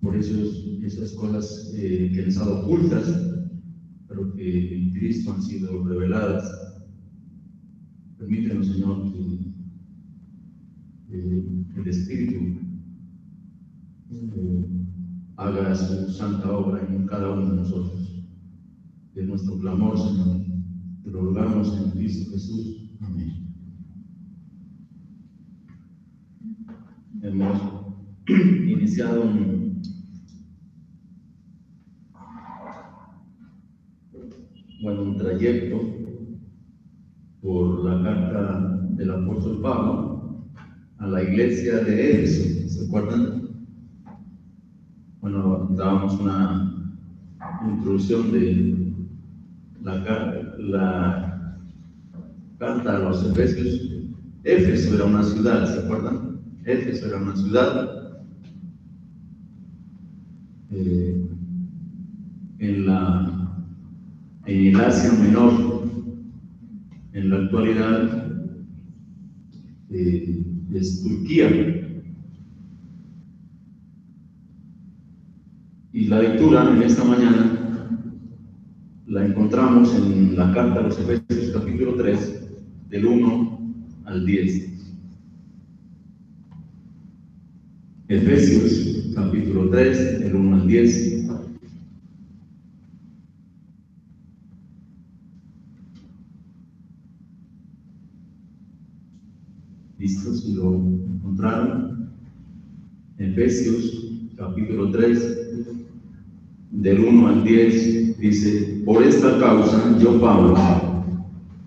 por eso esas cosas que han estado ocultas, pero que en Cristo han sido reveladas. Permítenos, Señor, que el Espíritu haga su santa obra en cada uno de nosotros. De nuestro clamor, Señor, te lo rogamos en Cristo Jesús. Amén. Hemos iniciado un trayecto por la carta del apóstol Pablo a la iglesia de Éfeso. ¿Se acuerdan? Bueno, dábamos una introducción de la carta a los Efesios. Éfeso era una ciudad, ¿se acuerdan? Éfeso era una ciudad en el Asia Menor. En la actualidad es Turquía. Y la lectura en esta mañana la encontramos en la carta a los Efesios capítulo 3, del 1 al 10. Efesios capítulo 3, del 1 al 10. ¿Listos? Si lo encontraron. Efesios capítulo 3, del 1 al 10, dice: por esta causa yo, Pablo,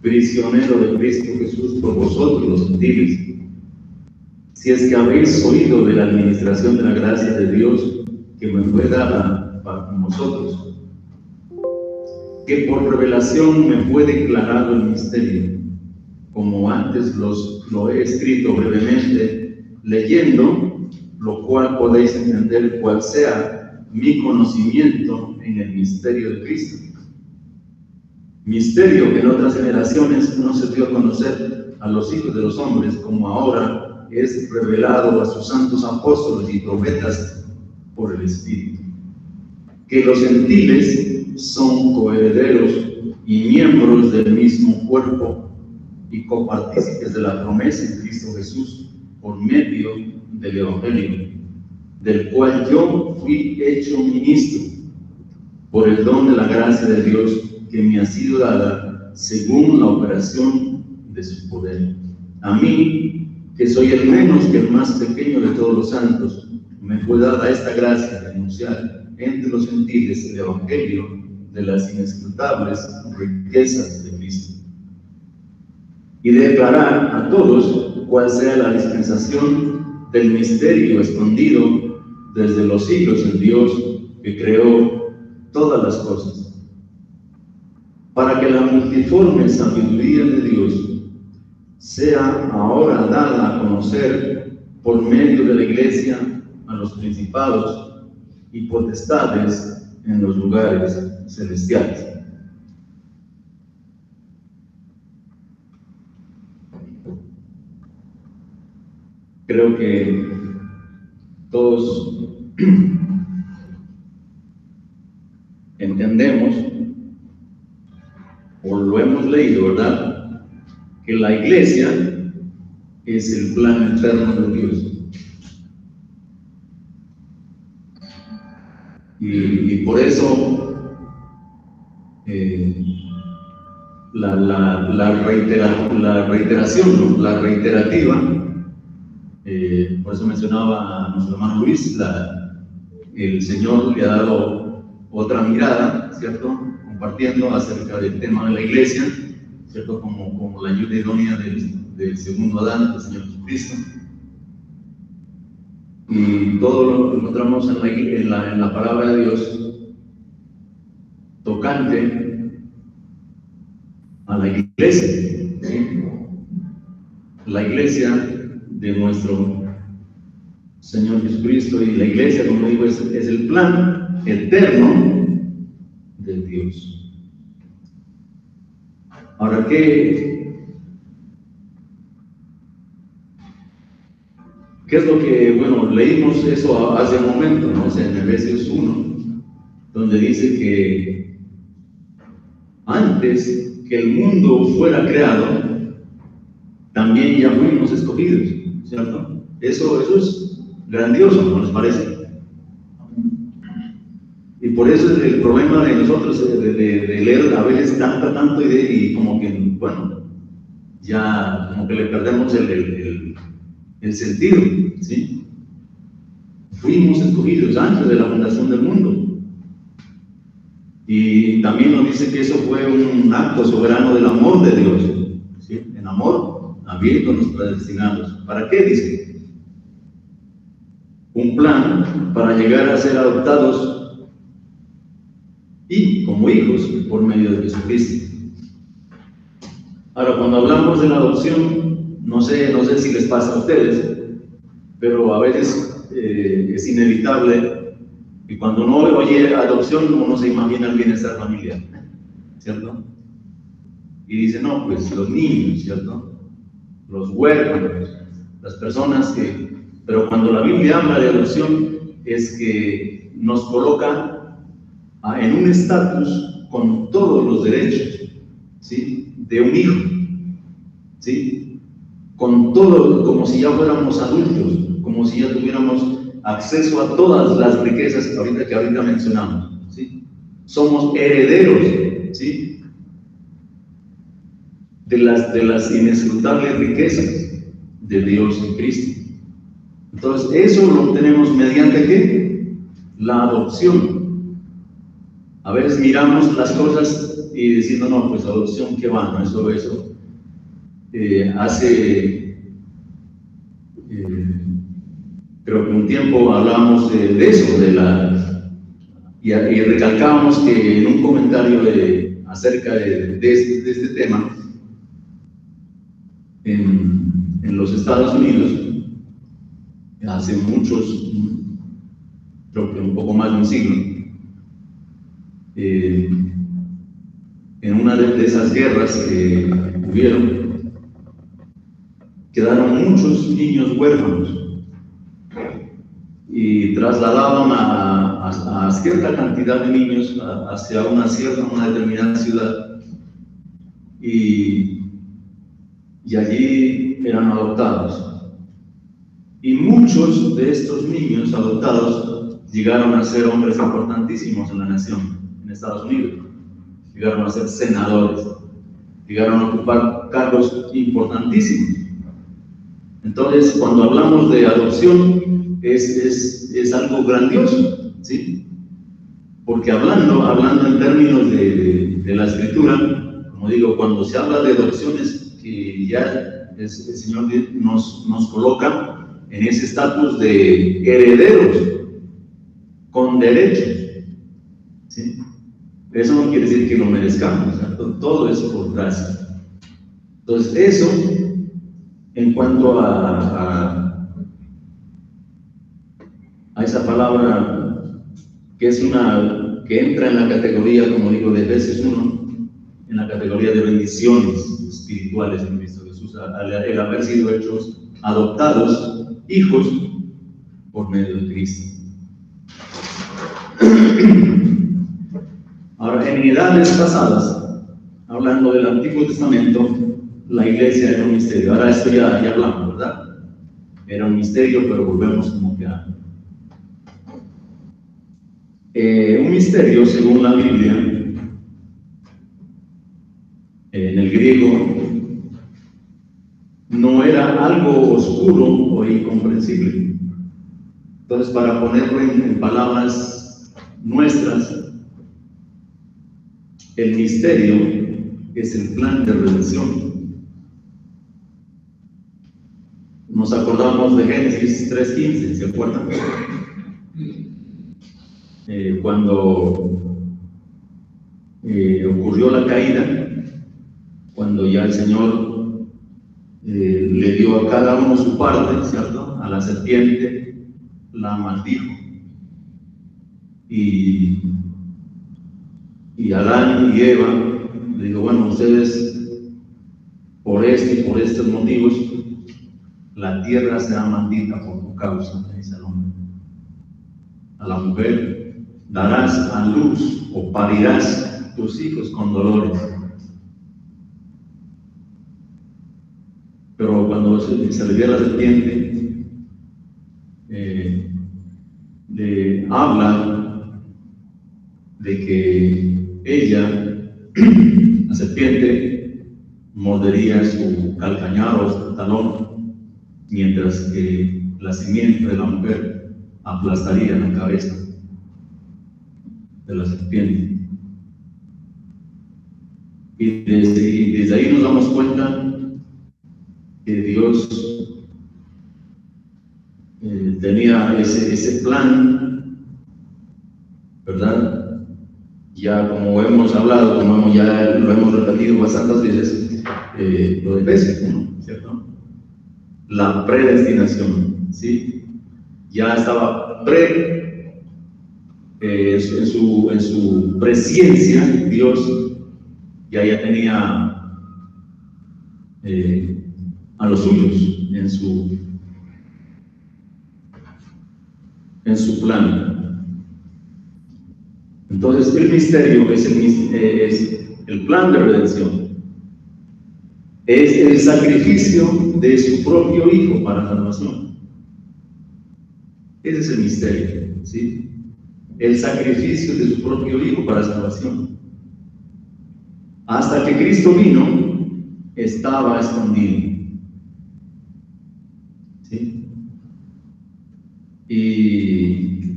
prisionero de Cristo Jesús por vosotros los gentiles, si es que habéis oído de la administración de la gracia de Dios que me fue dada para con vosotros, que por revelación me fue declarado el misterio, como antes lo he escrito brevemente, leyendo, lo cual podéis entender cuál sea mi conocimiento en el misterio de Cristo. Misterio que en otras generaciones no se dio a conocer a los hijos de los hombres, como ahora es revelado a sus santos apóstoles y profetas por el Espíritu. Que los gentiles son coherederos y miembros del mismo cuerpo y copartícipes de la promesa en Cristo Jesús por medio del Evangelio, del cual yo fui hecho ministro por el don de la gracia de Dios que me ha sido dada según la operación de su poder. A mí, que soy el menos que el más pequeño de todos los santos, me fue dada esta gracia de anunciar entre los gentiles el Evangelio de las inescrutables riquezas de Cristo, y de declarar a todos cuál sea la dispensación del misterio escondido desde los siglos en Dios que creó todas las cosas, para que la multiforme sabiduría de Dios sea ahora dada a conocer por medio de la Iglesia a los principados y potestades en los lugares celestiales. Creo que todos entendemos, o lo hemos leído, ¿verdad?, que la Iglesia es el plan eterno de Dios. Y por eso la reiteración, ¿no?, la reiterativa, por eso mencionaba a nuestro hermano Luis, el Señor le ha dado otra mirada, ¿cierto?, compartiendo acerca del tema de la Iglesia, ¿cierto?, como la ayuda idónea del segundo Adán, del Señor Jesucristo. Y todo lo encontramos en la palabra de Dios tocante a la Iglesia, ¿sí? La Iglesia de nuestro Señor Jesucristo, y la Iglesia, como digo, es el plan eterno de Dios. Ahora, ¿qué ¿Qué es lo que, bueno, leímos eso hace un momento, ¿no? O sea, en Efesios 1, donde dice que antes que el mundo fuera creado, también ya fuimos escogidos, ¿cierto? Eso es grandioso, ¿no les parece? Y por eso es el problema de nosotros de leer a veces tanto y como que, bueno, ya como que le perdemos el sentido, ¿sí? Fuimos escogidos antes de la fundación del mundo. Y también nos dice que eso fue un acto soberano del amor de Dios, ¿sí? En amor, habiéndonos predestinados. ¿Para qué dice? Un plan para llegar a ser adoptados y como hijos por medio de Jesucristo. Ahora, cuando hablamos de la adopción, no sé si les pasa a ustedes, pero a veces es inevitable y cuando uno oye adopción, uno se imagina el bienestar familiar, ¿cierto? Y dice, no, pues los niños, ¿cierto? Los huérfanos, las personas que... Pero cuando la Biblia habla de adopción, es que nos coloca en un estatus con todos los derechos, ¿sí? De un hijo, ¿sí? Con todo, como si ya fuéramos adultos, como si ya tuviéramos acceso a todas las riquezas que ahorita mencionamos, ¿sí? Somos herederos, ¿sí? De las inescrutables riquezas de Dios en Cristo. Entonces, eso lo obtenemos mediante ¿qué? La adopción. A veces miramos las cosas y diciendo, no, pues adopción, ¿qué va? No, eso. Creo que un tiempo hablábamos de eso, y recalcábamos que en un comentario acerca de este tema, en los Estados Unidos, hace muchos, creo que un poco más de un siglo, en una de esas guerras que hubieron, quedaron muchos niños huérfanos y trasladaban a cierta cantidad de niños hacia una determinada ciudad y allí eran adoptados. Y muchos de estos niños adoptados llegaron a ser hombres importantísimos en la nación, en Estados Unidos. Llegaron a ser senadores, llegaron a ocupar cargos importantísimos. Entonces, cuando hablamos de adopción, es algo grandioso, ¿sí? Porque hablando en términos de la Escritura, como digo, cuando se habla de adopciones, que ya el Señor nos coloca en ese estatus de herederos con derechos, ¿sí? Eso no quiere decir que lo merezcamos, ¿cierto? Todo es por gracia. Entonces, eso, en cuanto a esa palabra que entra en la categoría, como digo, de Efesios 1, en la categoría de bendiciones espirituales en Cristo Jesús, el haber sido hechos adoptados, hijos, por medio de Cristo. Ahora, en edades pasadas, hablando del Antiguo Testamento, la iglesia era un misterio. Ahora esto ya hablamos, ¿verdad? Era un misterio, pero volvemos como que a... un misterio, según la Biblia, en el griego, no era algo oscuro o incomprensible. Entonces, para ponerlo en palabras nuestras, el misterio es el plan de redención. Nos acordamos de Génesis 3:15, ¿se acuerdan? Cuando ocurrió la caída, cuando ya el Señor le dio a cada uno su parte, ¿cierto? A la serpiente la maldijo. Y Adán y Eva le dijo, bueno, ustedes por este y por estos motivos la tierra será maldita por tu causa, dice el hombre. A la mujer darás a luz o parirás tus hijos con dolores. Pero cuando se le ve a la serpiente, le habla de que ella, la serpiente, mordería su calcañar o su talón, mientras que la simiente de la mujer aplastaría la cabeza de la serpiente. Y desde ahí nos damos cuenta que Dios tenía ese plan, ¿verdad? Ya como hemos hablado, ya lo hemos repetido bastantes veces, lo de Efesios, ¿no? ¿Cierto? La predestinación, ¿sí? Ya estaba en su presencia, Dios ya tenía a los suyos en su plan. Entonces el misterio es el plan de redención, es el sacrificio de su propio Hijo para la salvación. Ese es el misterio, ¿sí? El sacrificio de su propio Hijo para salvación. Hasta que Cristo vino, estaba escondido, ¿sí? Y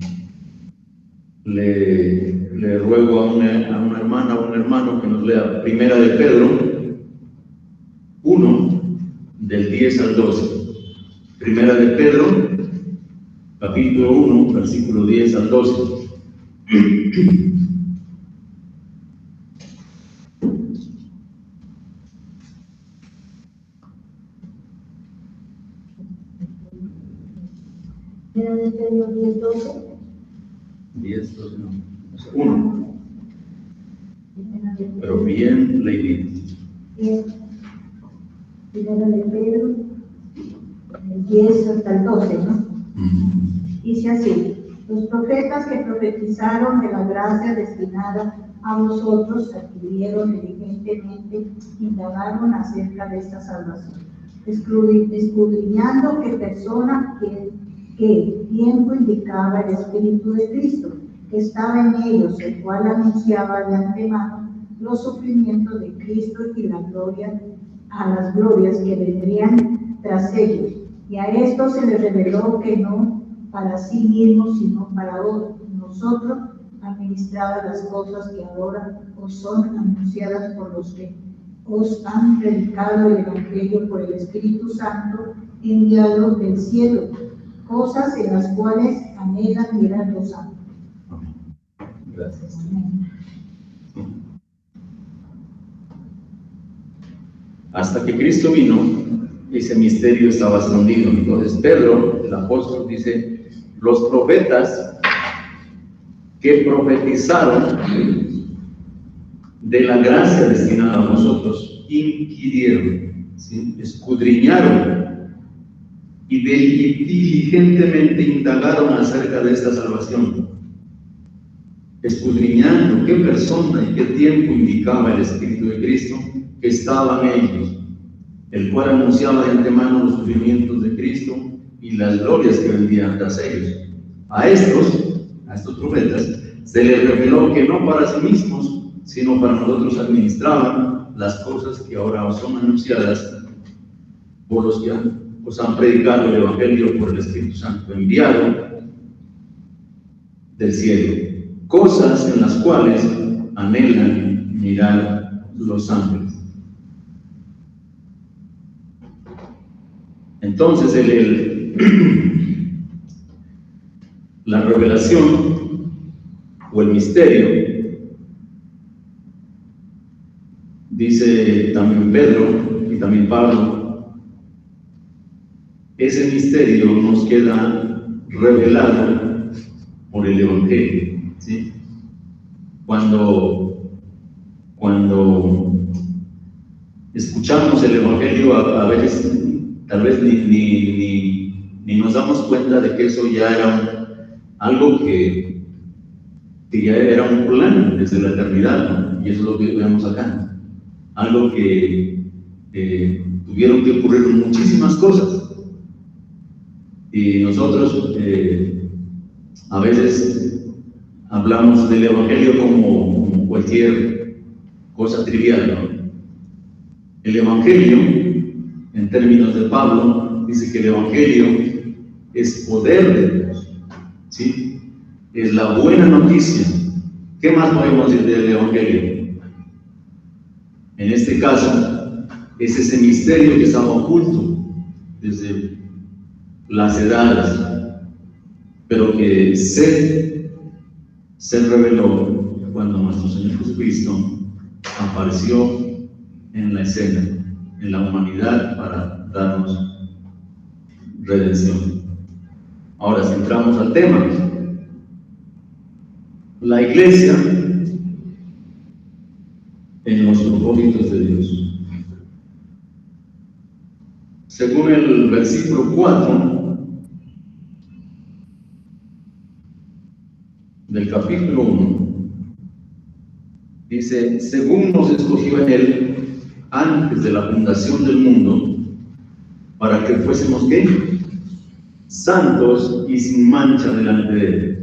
le ruego a una hermana o un hermano que nos lea Primera de Pedro 1, del 10 al 12. Primera de Pedro, capítulo 1, versículo 10 al 12. Primera de Pedro 10, 12. 10, 12, no. 1. Pero bien leído. Primera de Pedro, 10 hasta el 12, ¿no? Dice así: los profetas que profetizaron de la gracia destinada a vosotros adquirieron diligentemente, indagaron acerca de esta salvación, escudriñando qué persona que tiempo indicaba el Espíritu de Cristo, que estaba en ellos, el cual anunciaba de antemano los sufrimientos de Cristo y la gloria, a las glorias que vendrían tras ellos. Y a esto se les reveló que no para sí mismos, sino para nosotros, administradas las cosas que ahora os son anunciadas por los que os han predicado el Evangelio por el Espíritu Santo enviado del cielo, cosas en las cuales anhelan mirar los santos. Gracias. Amén. Hasta que Cristo vino, ese misterio estaba escondido. Entonces Pedro, el apóstol, dice: los profetas que profetizaron de la gracia destinada a nosotros, inquirieron, ¿sí? Escudriñaron y diligentemente indagaron acerca de esta salvación, escudriñando qué persona y qué tiempo indicaba el Espíritu de Cristo que estaba en ellos, el cual anunciaba de antemano los sufrimientos de Cristo y las glorias que vendrían tras ellos. A estos profetas se les reveló que no para sí mismos, sino para nosotros administraban las cosas que ahora os son anunciadas por los que os han predicado el Evangelio por el Espíritu Santo enviado del cielo, cosas en las cuales anhelan mirar los ángeles. Entonces la revelación o el misterio, dice también Pedro y también Pablo, ese misterio nos queda revelado por el Evangelio, ¿sí? Cuando escuchamos el Evangelio, a veces tal vez ni nos damos cuenta de que eso ya era algo que ya era un plan desde la eternidad, ¿no? Y eso es lo que vemos acá. Algo que tuvieron que ocurrir muchísimas cosas. Y nosotros a veces hablamos del Evangelio como cualquier cosa trivial, ¿no? El Evangelio, en términos de Pablo, dice que el Evangelio es poder de Dios, ¿sí? Es la buena noticia. ¿Qué más podemos decir del Evangelio? En este caso, es ese misterio que estaba oculto desde las edades, pero que se reveló cuando nuestro Señor Jesucristo apareció en la escena, en la humanidad, para darnos redención. Ahora, si entramos al tema, la iglesia en los propósitos de Dios. Según el versículo 4 del capítulo 1, dice: según nos escogió en él antes de la fundación del mundo, para que fuésemos ¿qué? Santos y sin mancha delante de él.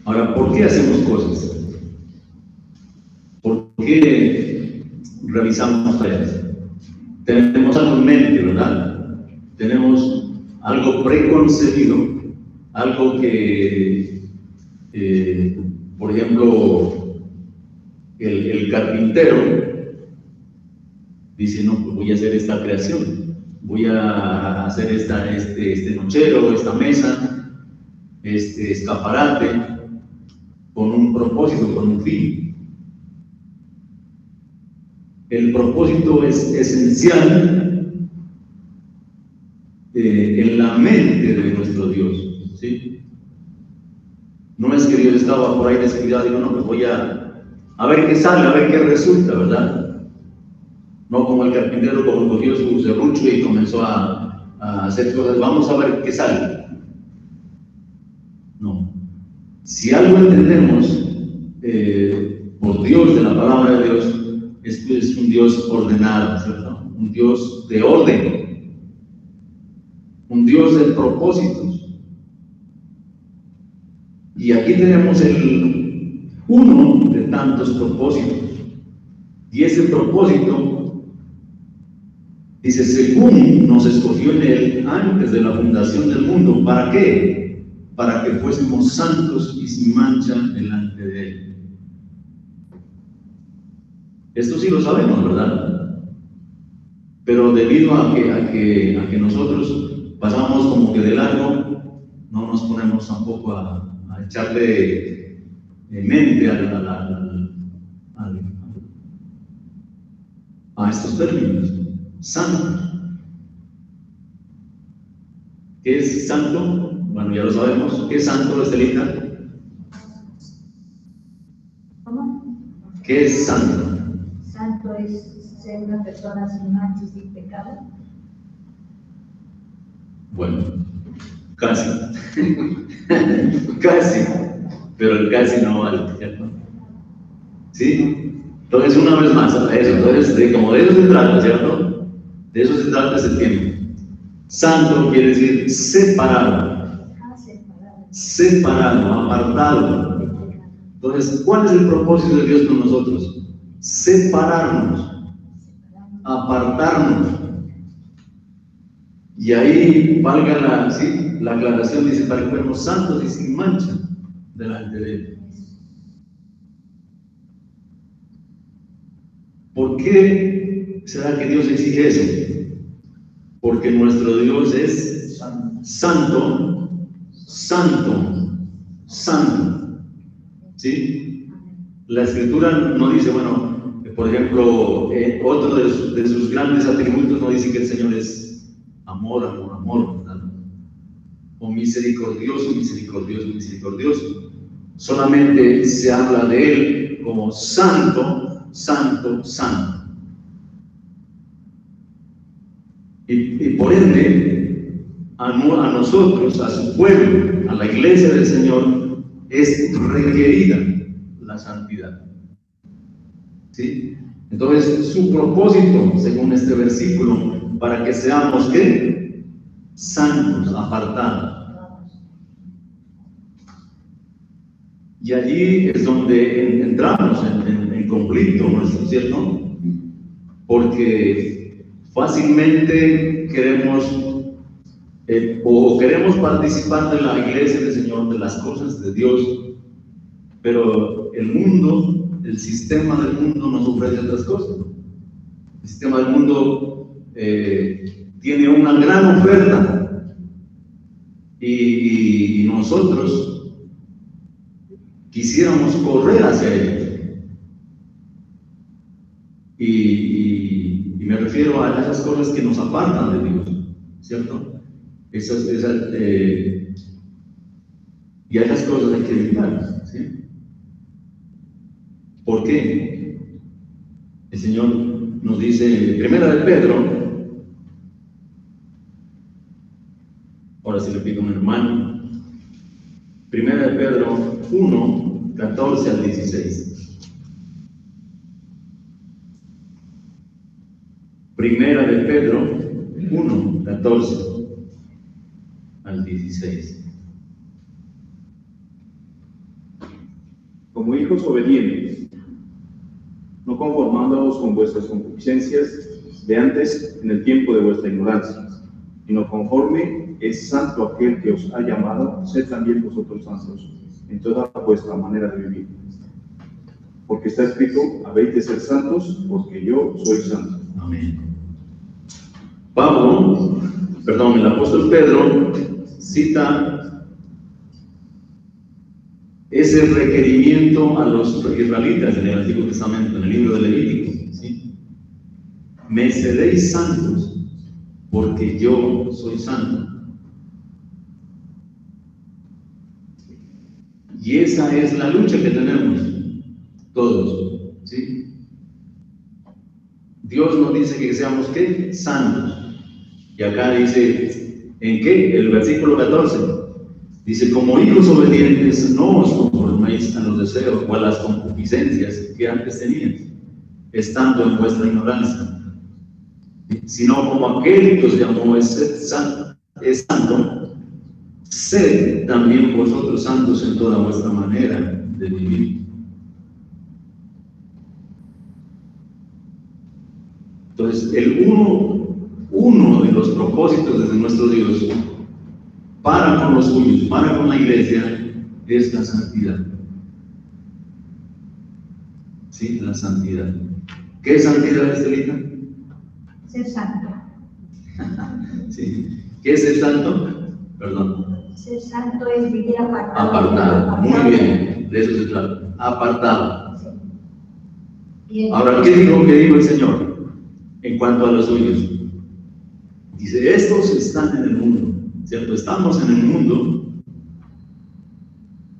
Ahora, ¿por qué hacemos cosas? ¿Por qué realizamos tareas? Tenemos algo en mente, ¿verdad? Tenemos algo preconcebido, algo que, por ejemplo, el carpintero dice: no, pues voy a hacer esta creación, voy a hacer este nochero, esta mesa, este escaparate, con un propósito, con un fin. El propósito es esencial en la mente de nuestro Dios, ¿sí? No es que Dios estaba por ahí descuidado y digo: no, pues voy a ver qué sale, a ver qué resulta, ¿verdad? No como el carpintero, como cogió su serrucho y comenzó a hacer cosas, vamos a ver qué sale. No. Si algo entendemos por Dios, de la palabra de Dios, es un Dios ordenado, ¿cierto? Un Dios de orden, un Dios de propósitos. Y aquí tenemos uno de tantos propósitos. Y ese propósito dice: según nos escogió en él antes de la fundación del mundo. ¿Para qué? Para que fuésemos santos y sin mancha delante de él. Esto sí lo sabemos, ¿verdad? Pero debido a que nosotros pasamos como que de largo, no nos ponemos tampoco a echarle mente a estos términos. Santo. ¿Qué es santo? Bueno, ya lo sabemos. ¿Qué es santo, Estelita? ¿Cómo? ¿Qué es santo? Santo es ser una persona sin mancha y sin pecado. Bueno, casi. Casi. Pero el casi no vale, ¿cierto? ¿Sí? Entonces, una vez más, eso. Entonces, como de eso se trata, ¿cierto? De eso se trata ese tiempo. Santo quiere decir separado. Separado, apartado. Entonces, ¿cuál es el propósito de Dios con nosotros? Separarnos, apartarnos. Y ahí valga la aclaración, dice: para que fuéramos santos y sin mancha delante de él. ¿Por qué será que Dios exige eso? Porque nuestro Dios es santo, santo, santo. ¿Sí? La Escritura no dice, bueno, por ejemplo, otro de sus grandes atributos no dice que el Señor es amor, ¿verdad? O misericordioso, misericordioso, misericordioso. Solamente se habla de Él como santo, santo, santo. Y por ende, a nosotros, a su pueblo, a la iglesia del Señor, es requerida la santidad. ¿Sí? Entonces, su propósito, según este versículo, para que seamos, ¿qué? Santos, apartados. Y allí es donde entramos en conflicto nuestro, ¿cierto? Porque fácilmente queremos queremos participar de la iglesia del Señor, de las cosas de Dios, pero el mundo, el sistema del mundo nos ofrece otras cosas. El sistema del mundo tiene una gran oferta y nosotros quisiéramos correr hacia ellos. Y me refiero a esas cosas que nos apartan de Dios, ¿cierto? Y a esas cosas hay que evitarlas, ¿sí? ¿Por qué? El Señor nos dice, primera de Pedro, ahora sí le pido a un hermano, primera de Pedro 1, 14 al 16. Primera de Pedro 1, 14 al 16. Como hijos obedientes, no conformándoos con vuestras concupiscencias de antes en el tiempo de vuestra ignorancia, sino conforme es santo aquel que os ha llamado, sed también vosotros santos en toda vuestra manera de vivir. Porque está escrito, habéis de ser santos, porque yo soy santo. Amén. El apóstol Pedro cita ese requerimiento a los israelitas en el Antiguo Testamento, en el libro de Levítico, ¿sí? Me seréis santos, porque yo soy santo. Y esa es la lucha que tenemos todos, ¿sí? Dios nos dice que seamos, ¿qué? Santos. Y acá dice, ¿en qué? El versículo 14. Dice, como hijos obedientes, no os conforméis a los deseos o a las concupiscencias que antes teníais, estando en vuestra ignorancia, sino como aquel que os llamó es santo, sed también vosotros santos en toda vuestra manera de vivir. Entonces, uno de los propósitos de nuestro Dios para con los suyos, para con la iglesia, es la santidad. ¿Sí? La santidad. ¿Qué es santidad, Estelita? Ser santo. ¿Sí? ¿Qué es ser santo? Perdón. Ser santo es vivir apartado. Apartado. Muy bien. De eso se trata. Apartado. Sí. Ahora, ¿qué dijo el Señor en cuanto a los suyos? Dice, estos están en el mundo, ¿cierto? Estamos en el mundo,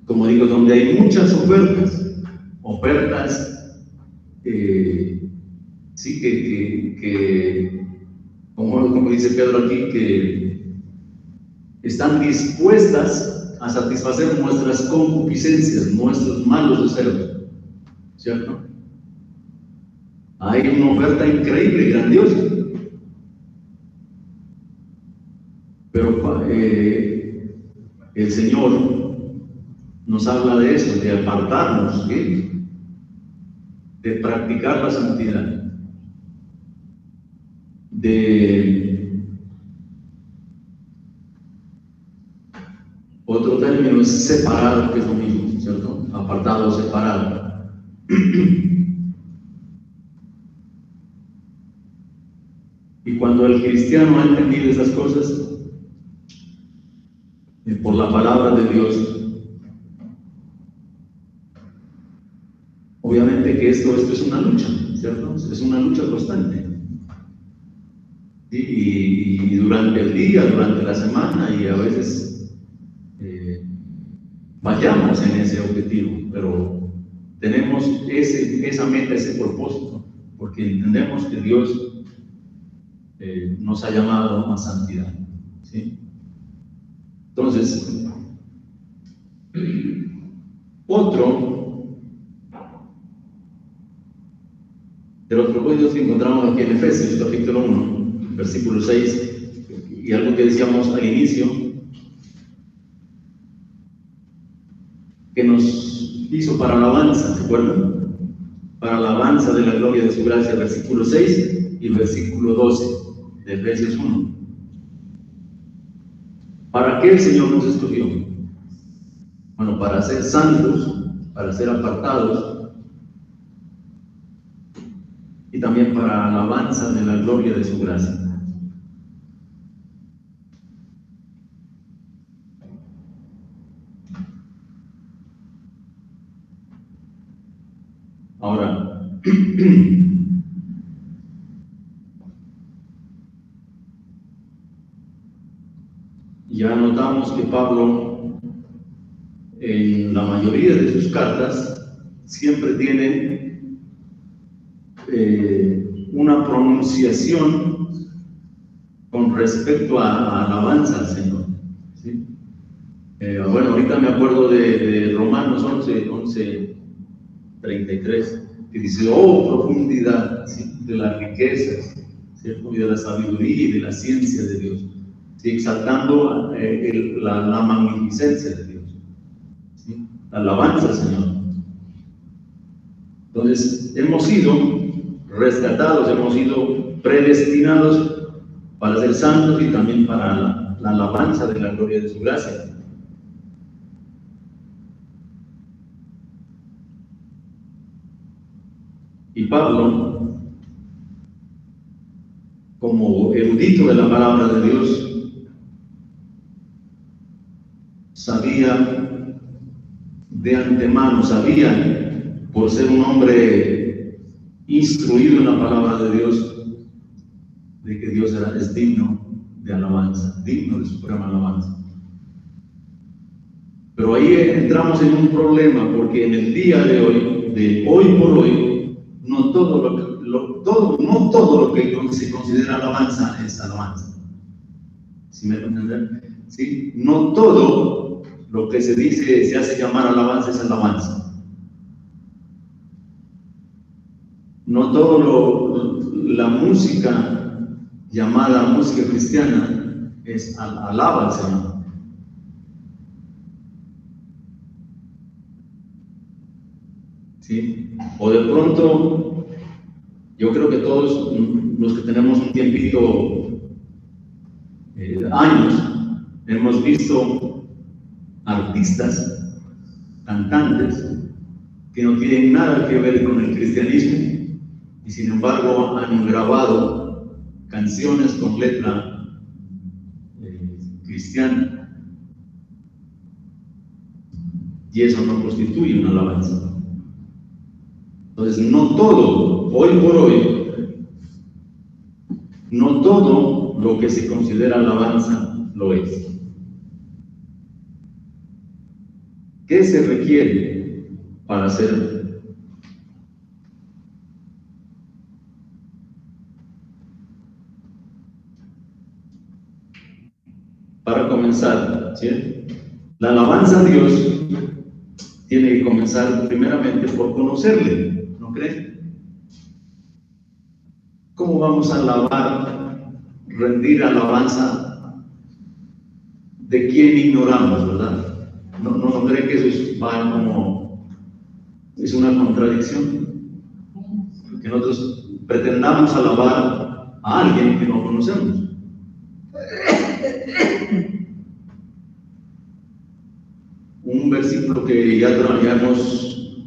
como digo, donde hay muchas ofertas, sí, que como dice Pedro aquí, que están dispuestas a satisfacer nuestras concupiscencias, nuestros malos deseos, ¿cierto? Hay una oferta increíble, grandiosa. Pero el Señor nos habla de eso, de apartarnos, ¿sí? De practicar la santidad, otro término es separado, que es lo mismo, ¿cierto? Apartado, separado. Y cuando el cristiano ha entendido esas cosas, por la palabra de Dios, obviamente que esto es una lucha, ¿cierto? Es una lucha constante. Y durante el día, durante la semana, y a veces vayamos en ese objetivo, pero tenemos esa meta, ese propósito, porque entendemos que Dios nos ha llamado a santidad, ¿sí? Entonces, otro de los propósitos que encontramos aquí en Efesios capítulo 1, versículo 6, y algo que decíamos al inicio, que nos hizo para alabanza, ¿se acuerdan? Para alabanza de la gloria de su gracia, versículo 6 y versículo 12 de Efesios 1. ¿Para qué el Señor nos escogió? Bueno, para ser santos, para ser apartados, y también para alabanza de la gloria de su gracia. Ahora, ya notamos que Pablo, en la mayoría de sus cartas, siempre tiene una pronunciación con respecto a alabanza al Señor, ¿sí? Bueno, ahorita me acuerdo de Romanos 11:33, que dice: oh, profundidad, ¿sí?, de las riquezas, ¿cierto?, y de la sabiduría y de la ciencia de Dios, ¿sí?, exaltando la magnificencia de Dios, ¿sí?, la alabanza al Señor. Entonces, hemos sido rescatados, hemos sido predestinados para ser santos y también para la alabanza de la gloria de su gracia. Y Pablo, como erudito de la palabra de Dios, sabía de antemano, sabía, por ser un hombre instruido en la palabra de Dios, de que Dios es digno de alabanza, digno de suprema alabanza. Pero ahí entramos en un problema, porque en el día de hoy por hoy, no todo lo que se considera alabanza es alabanza. ¿Sí me entienden? ¿Sí? No todo lo que se dice, se hace llamar alabanza es alabanza. No todo la música llamada música cristiana es alaba al Señor. ¿Sí? O de pronto, yo creo que todos los que tenemos un tiempito, años, hemos visto artistas, cantantes, que no tienen nada que ver con el cristianismo, y sin embargo han grabado canciones con letra cristiana, y eso no constituye una alabanza. Entonces, no todo, hoy por hoy, no todo lo que se considera alabanza lo es. ¿Qué se requiere para hacer? Para comenzar, ¿sí?, la alabanza a Dios tiene que comenzar primeramente por conocerle, ¿no creen? ¿Cómo vamos a alabar, rendir alabanza de quien ignoramos, verdad? ¿No creen que eso es una contradicción? Que nosotros pretendamos alabar a alguien que no conocemos. Un versículo que ya hemos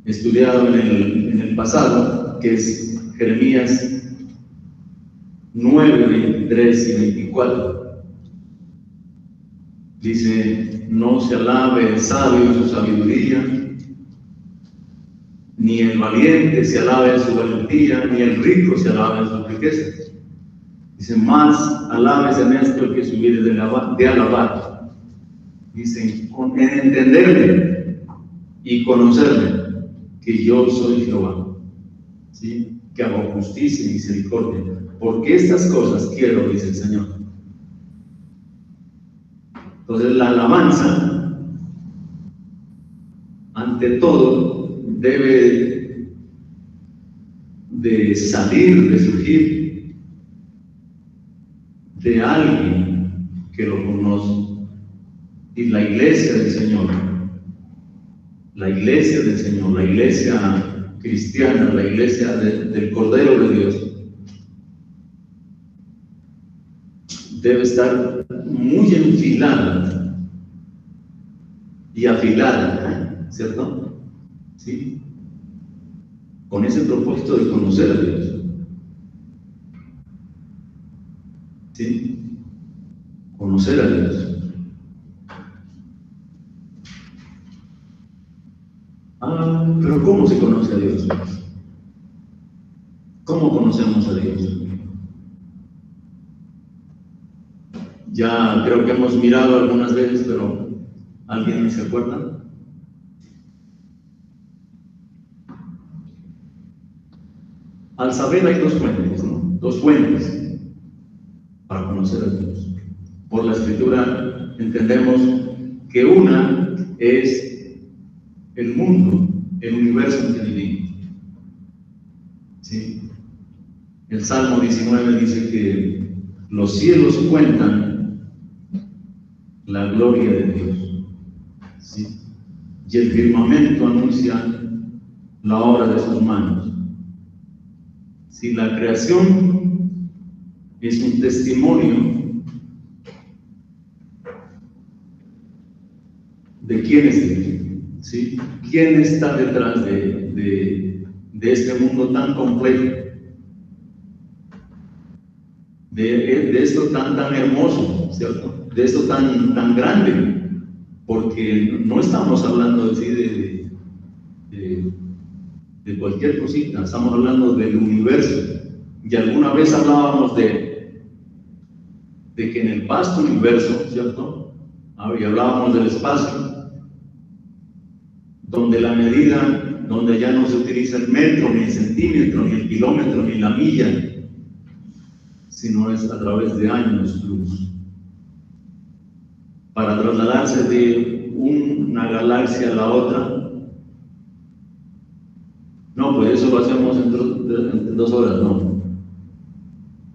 estudiado en el pasado, que es Jeremías 9, 23 y 24. Dice: no se alabe el sabio en su sabiduría, ni el valiente se alabe en su valentía, ni el rico se alabe en sus riquezas. Dice: más alabes en esto el que se hubiere de alabar. Dice: en entenderle y conocerle, que yo soy Jehová, ¿sí? Que hago justicia y misericordia, porque estas cosas quiero, dice el Señor. Entonces la alabanza, ante todo, debe de salir, de surgir de alguien que lo conoce. Y la iglesia del Señor, la iglesia del Señor, la iglesia cristiana, la iglesia del Cordero de Dios, debe estar muy enfilada y afilada, ¿cierto? ¿Sí? Con ese propósito de conocer a Dios. ¿Sí? Conocer a Dios. Pero ¿cómo se conoce a Dios? ¿Cómo conocemos a Dios? Ya creo que hemos mirado algunas veces, pero ¿alguien se acuerda? Al saber hay dos fuentes, ¿no? Dos fuentes para conocer a Dios. Por la Escritura entendemos que una es el mundo, el universo en que vivimos. ¿Sí? El Salmo 19 dice que los cielos cuentan la gloria de Dios, ¿sí? Y el firmamento anuncia la obra de sus manos. Si la creación es un testimonio de quién es Dios, ¿sí? ¿Quién está detrás de este mundo tan complejo? De esto tan hermoso, ¿cierto? De esto tan grande, porque no estamos hablando de cualquier cosita, estamos hablando del universo. Y alguna vez hablábamos de que en el vasto universo, ¿cierto? Y hablábamos del espacio, donde la medida, donde ya no se utiliza el metro, ni el centímetro, ni el kilómetro, ni la milla, sino es a través de años luz. Para trasladarse de una galaxia a la otra, no, pues eso lo hacemos en 2 horas, no.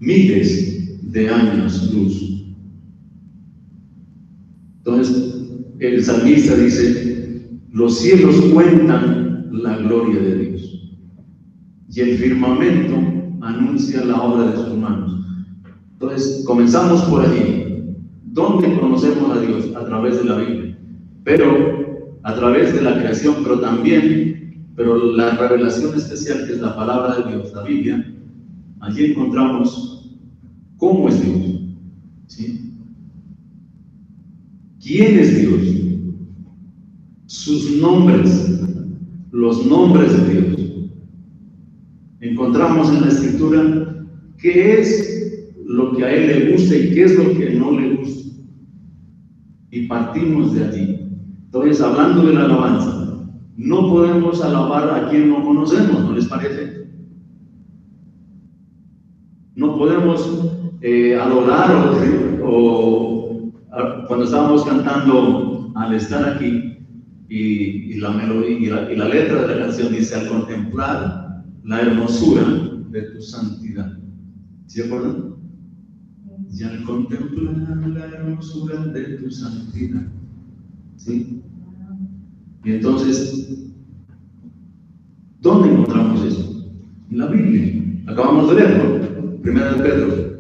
Miles de años luz. Entonces, el salmista dice, los cielos cuentan la gloria de Dios, y el firmamento anuncia la obra de sus manos. Entonces, comenzamos por allí. ¿Dónde conocemos a Dios? A través de la Biblia, pero a través de la creación, pero la revelación especial que es la palabra de Dios, la Biblia, allí encontramos cómo es Dios, ¿sí? ¿Quién es Dios? Sus nombres, los nombres de Dios. Encontramos en la Escritura qué es lo que a Él le gusta y qué es lo que no le gusta. Y partimos de allí. Entonces, hablando de la alabanza, no podemos alabar a quien no conocemos, ¿no les parece? No podemos adorar cuando estábamos cantando al estar aquí y la melodía y la letra de la canción dice al contemplar la hermosura de tu santidad. ¿Sí acuerdan? Y al contemplar la hermosura de tu santidad. ¿Sí? Y entonces, ¿dónde encontramos eso? En la Biblia. Acabamos de leerlo, 1 de Pedro.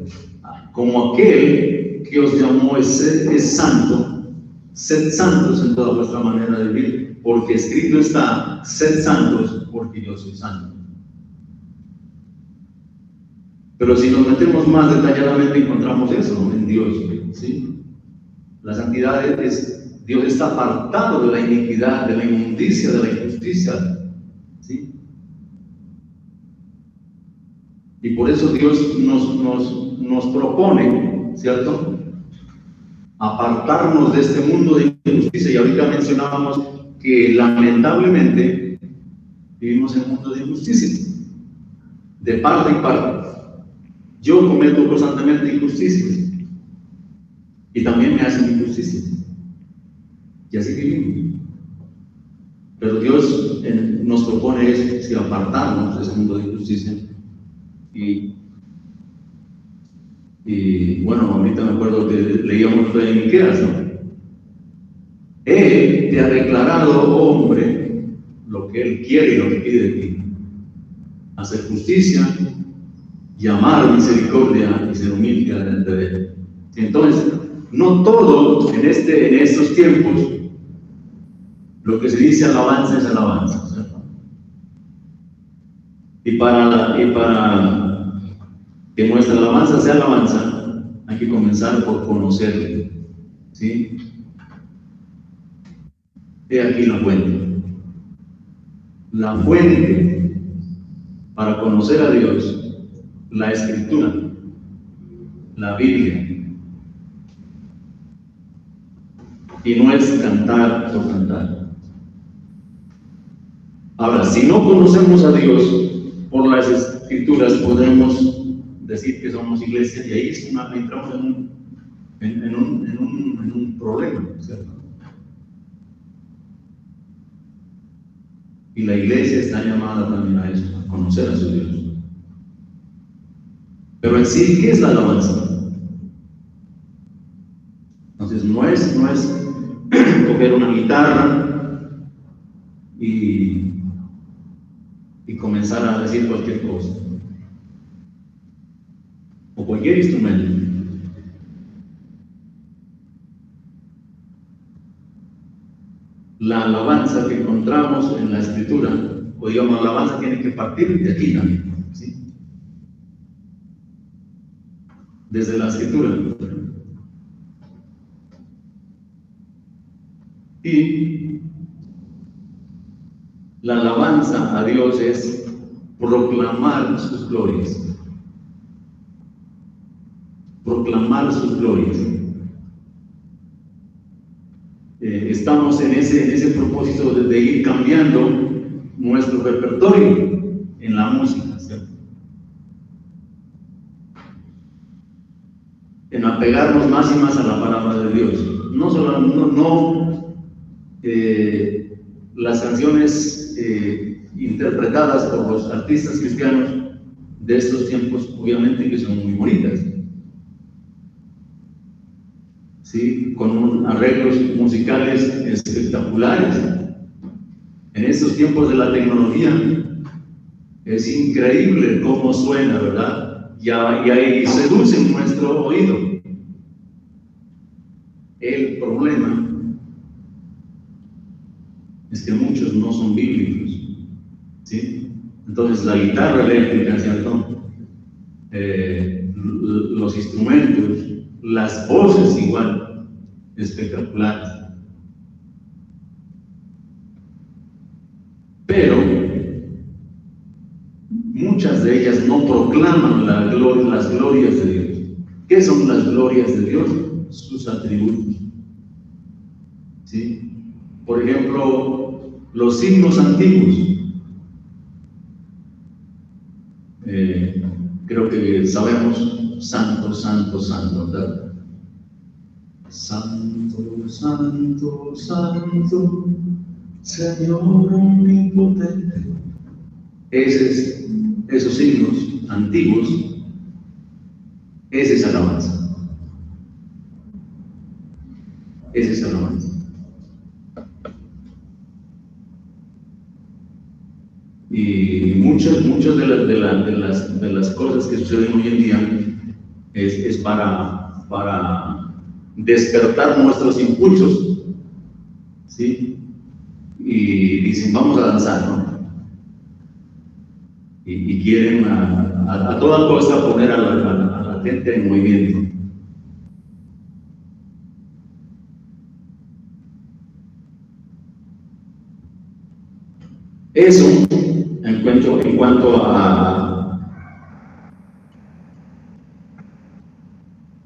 Como aquel que os llamó es santo, sed santos en toda vuestra manera de vivir, porque escrito está, sed santos, porque yo soy santo. Pero si nos metemos más detalladamente encontramos eso en Dios, ¿sí? La santidad es, Dios está apartado de la iniquidad, de la inmundicia, de la injusticia, ¿sí? Y por eso Dios nos propone, ¿cierto? Apartarnos de este mundo de injusticia. Y ahorita mencionábamos que lamentablemente Vivimos en un mundo de injusticia, de parte y parte. Yo cometo constantemente injusticias y también me hacen injusticia. Y así vivimos. Pero Dios nos propone es si apartarnos de ese mundo de injusticia. Y bueno, ahorita me acuerdo que leíamos en Miqueas, ¿no? Él te ha declarado hombre lo que Él quiere y lo que pide de ti: hacer justicia, llamar misericordia y ser humilde delante de Él. Entonces, no todo en estos tiempos lo que se dice alabanza es alabanza, ¿cierto? Y para que nuestra alabanza sea alabanza, hay que comenzar por conocerle, ¿sí? He aquí la fuente. La fuente para conocer a Dios, la Escritura, la Biblia. Y no es cantar por cantar. Ahora, si no conocemos a Dios por las Escrituras, podremos decir que somos iglesia, y ahí entramos en un problema, ¿cierto? Y la iglesia está llamada también a eso, a conocer a su Dios. Pero en sí, ¿qué es la alabanza? Entonces, no es coger una guitarra y comenzar a decir cualquier cosa, o cualquier instrumento. La alabanza que encontramos en la Escritura, o digamos, la alabanza tiene que partir de aquí también, ¿sí? Desde la Escritura. Y la alabanza a Dios es proclamar sus glorias. Proclamar sus glorias. Estamos en ese propósito de ir cambiando nuestro repertorio en la música, ¿cierto? En apegarnos más y más a la palabra de Dios. No las canciones interpretadas por los artistas cristianos de estos tiempos, obviamente que son muy bonitas, ¿sí? Con arreglos musicales espectaculares. En estos tiempos de la tecnología es increíble cómo suena, ¿verdad? Y ahí seduce nuestro oído. El problema es que muchos no son bíblicos, ¿sí? Entonces la guitarra eléctrica, ¿cierto? Los instrumentos, las voces igual, espectaculares. Pero muchas de ellas no proclaman las glorias de Dios. ¿Qué son las glorias de Dios? Sus atributos, ¿sí? Por ejemplo, los himnos antiguos. Creo que sabemos: santo, santo, santo, ¿verdad? Santo, santo, santo, Señor omnipotente. Esos himnos antiguos, esa es alabanza. Esa es alabanza. Y muchas de las cosas que suceden hoy en día es para despertar nuestros impulsos, ¿sí? Y dicen: vamos a danzar, ¿no? Y quieren a toda costa poner a la gente en movimiento. Eso, en cuanto a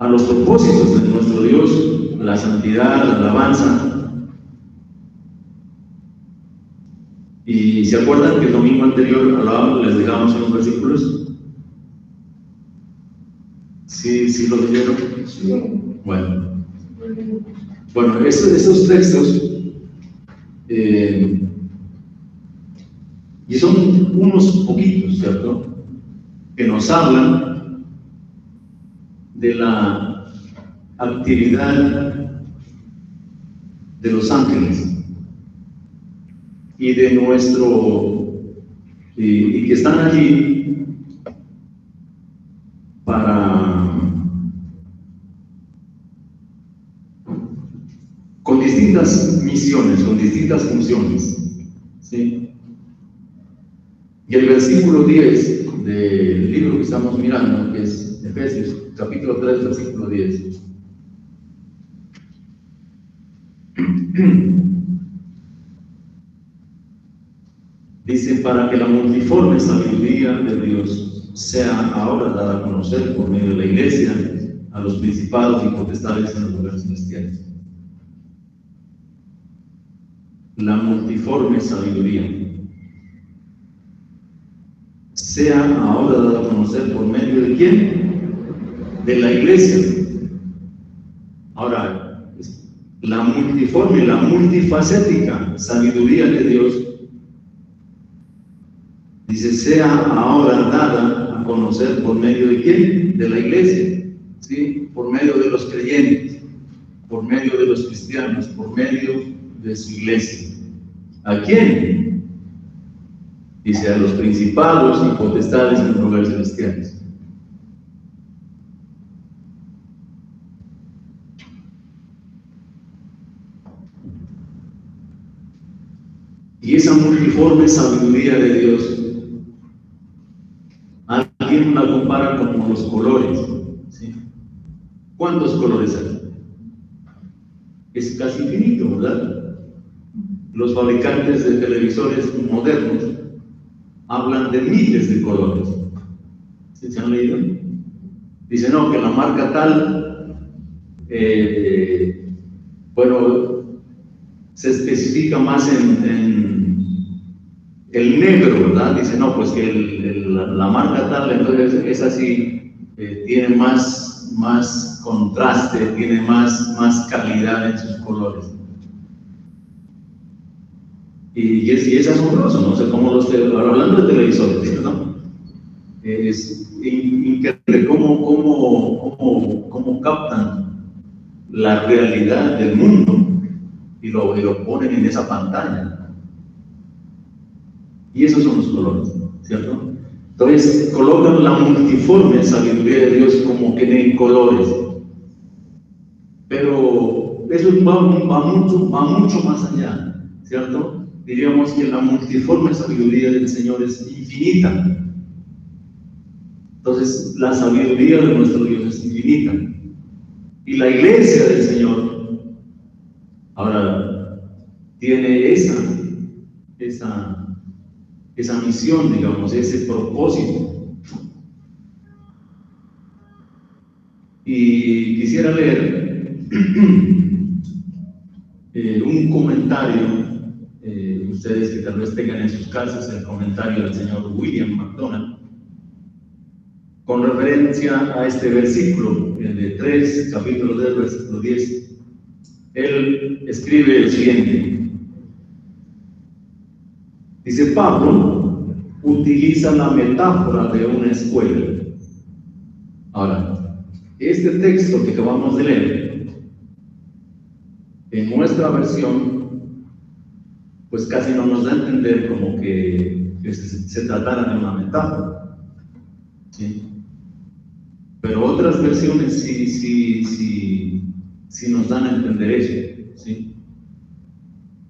los propósitos de nuestro Dios, la santidad, la alabanza. Y se acuerdan que el domingo anterior hablábamos, les dejamos unos versículos. ¿Sí lo leyeron? Sí. Bueno, esos textos, y son unos poquitos, ¿cierto?, que nos hablan de la actividad de los ángeles y de y que están allí con distintas misiones, con distintas funciones, ¿sí? Y el versículo 10 del libro que estamos mirando, que es Efesios, capítulo 3, versículo 10. Dice: para que la multiforme sabiduría de Dios sea ahora dada a conocer por medio de la Iglesia a los principados y potestades en los lugares celestiales. La multiforme sabiduría sea ahora dada a conocer por medio de ¿quién? De la Iglesia. Ahora, la multiforme, la multifacética sabiduría de Dios, dice, sea ahora dada a conocer por medio de ¿quién? De la Iglesia, ¿sí? Por medio de los creyentes, por medio de los cristianos, por medio de su Iglesia. ¿A quién? Dice, a los principados y potestades en los lugares celestiales. Y esa multiforme sabiduría de Dios, alguien la compara como los colores, ¿sí? ¿Cuántos colores hay? Es casi infinito, ¿verdad? Los fabricantes de televisores modernos hablan de miles de colores. ¿Sí se han leído? Dicen, no, que la marca tal, se especifica más en el negro, ¿verdad? Dice, no, pues que la marca tal, entonces es así, tiene más contraste, tiene más calidad en sus colores. Y es asombroso, no sé cómo hablando de televisores, ¿no? Es increíble cómo captan la realidad del mundo y lo ponen en esa pantalla. Y esos son los colores, ¿cierto? Entonces colocan la multiforme sabiduría de Dios como que en colores. Pero eso va mucho más allá, ¿cierto? Diríamos que la multiforme sabiduría del Señor es infinita. Entonces, la sabiduría de nuestro Dios es infinita. Y la iglesia del Señor ahora tiene esa misión, digamos, ese propósito. Y quisiera leer un comentario. Ustedes que tal vez tengan en sus casas el comentario del señor William MacDonald con referencia a este versículo, el de 3, capítulo 3, versículo 10. Él escribe el siguiente. Dice, Pablo utiliza la metáfora de una escuela. Ahora, este texto que acabamos de leer, en nuestra versión, pues casi no nos da a entender como que se tratara de una metáfora, ¿sí? Pero otras versiones sí nos dan a entender eso, ¿sí?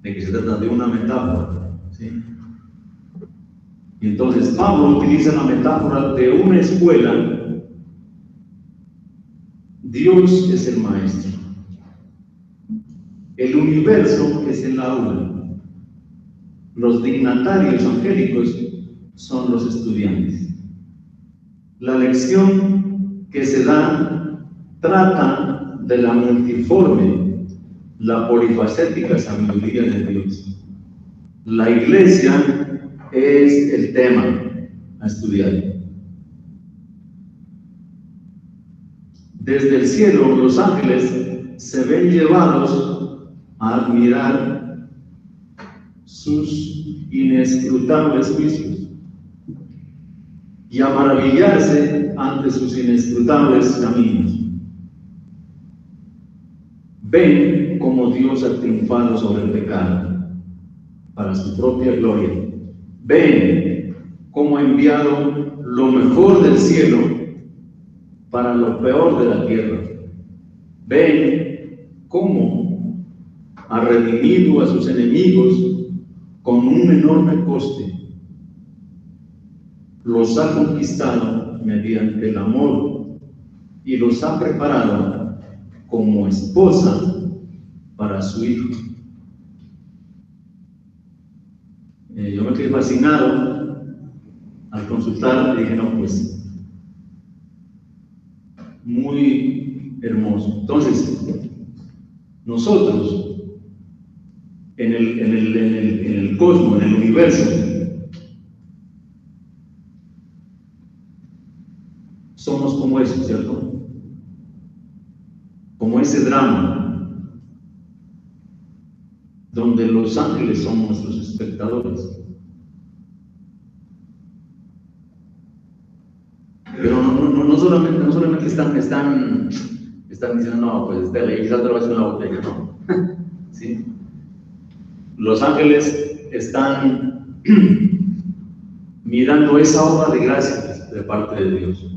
De que se trata de una metáfora, ¿sí? Y entonces Pablo utiliza la metáfora de una escuela. Dios es el maestro, el universo es el aula. Los dignatarios angélicos son los estudiantes. La lección que se da trata de la multiforme, la polifacética sabiduría de Dios. La iglesia es el tema a estudiar. Desde el cielo, los ángeles se ven llevados a admirar sus inescrutables juicios y a maravillarse ante sus inescrutables caminos. Ven cómo Dios ha triunfado sobre el pecado para su propia gloria. Ven cómo ha enviado lo mejor del cielo para lo peor de la tierra. Ven cómo ha redimido a sus enemigos con un enorme coste. Los ha conquistado mediante el amor y los ha preparado como esposa para su hijo. Yo me quedé fascinado al consultar y dije, no, pues, muy hermoso. Entonces, nosotros, en el cosmos, en el universo, somos como eso, ¿cierto? Como ese drama donde los ángeles son nuestros espectadores. Pero no solamente están diciendo, no, pues le quizás otra vez en la botella, no. ¿Sí? Los ángeles están mirando esa obra de gracia de parte de Dios.